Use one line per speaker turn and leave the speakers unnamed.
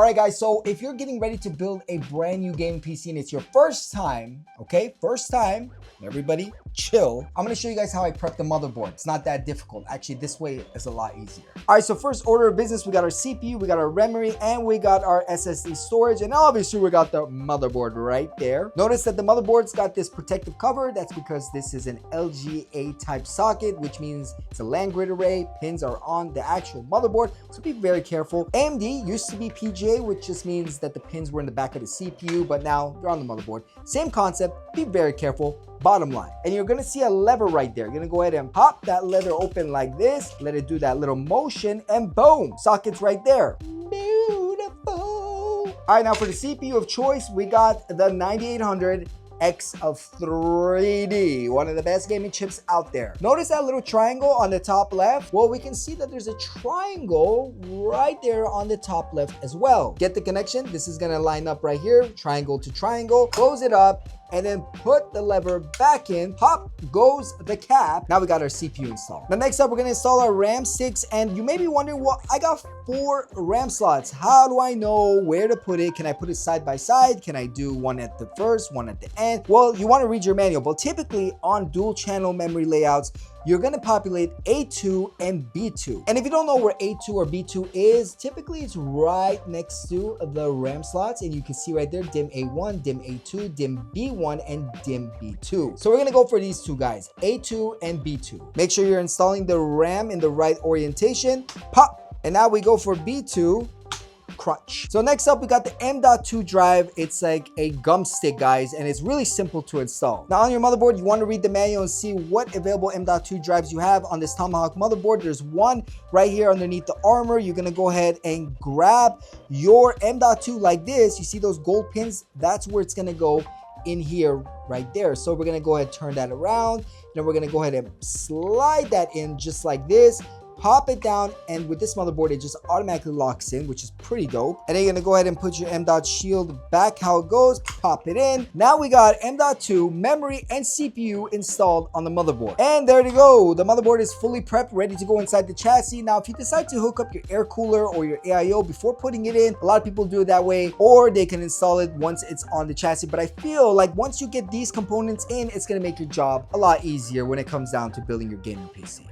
All right, guys, so if you're getting ready to build a brand new gaming PC and it's your first time, okay, everybody chill. I'm gonna show you guys how I prep the motherboard. It's not that difficult. Actually, this way is a lot easier. All right, so first order of business, we got our CPU, we got our memory, and we got our SSD storage, and obviously we got the motherboard right there. Notice that the motherboard's got this protective cover. That's because this is an LGA type socket, which means it's a land grid array. Pins are on the actual motherboard, so be very careful. AMD used to be PGA, which just means that the pins were in the back of the CPU, but now they're on the motherboard. Same concept, be very careful. Bottom line, and you're gonna see a lever right there. You're gonna go ahead and pop that lever open like this, let it do that little motion, and boom, socket's right there. Beautiful. All right, now for the CPU of choice, we got the 9800 X of 3D, one of the best gaming chips out there. Notice that little triangle on the top left? Well, we can see that there's a triangle right there on the top left as well. Get the connection? This is gonna line up right here, triangle to triangle, close it up, and then put the lever back in. Pop goes the cap. Now we got our CPU installed. Now next up, we're gonna install our RAM sticks, and you may be wondering, well, I got 4 RAM slots. How do I know where to put it? Can I put it side by side? Can I do one at the first, one at the end? Well, you wanna read your manual, but typically on dual channel memory layouts, you're gonna populate A2 and B2. And if you don't know where A2 or B2 is, typically it's right next to the RAM slots, and you can see right there, DIMM A1, DIMM A2, DIMM B1, and DIMM B2. So we're gonna go for these two guys, A2 and B2. Make sure you're installing the RAM in the right orientation. Pop, and now we go for B2. Crunch. So next up, we got the M.2 drive. It's like a gum stick, guys, and it's really simple to install. Now on your motherboard, you want to read the manual and see what available M.2 drives you have on this Tomahawk motherboard. There's one right here underneath the armor. You're going to go ahead and grab your M.2 like this. You see those gold pins? That's where it's going to go in here right there. So we're going to go ahead and turn that around. Then we're going to go ahead and slide that in just like this. Pop it down, and with this motherboard, it just automatically locks in, which is pretty dope. And then you're gonna go ahead and put your M.2 shield back how it goes, pop it in. Now we got M.2 memory and CPU installed on the motherboard. And there you go. The motherboard is fully prepped, ready to go inside the chassis. Now, if you decide to hook up your air cooler or your AIO before putting it in, a lot of people do it that way, or they can install it once it's on the chassis. But I feel like once you get these components in, it's gonna make your job a lot easier when it comes down to building your gaming PC.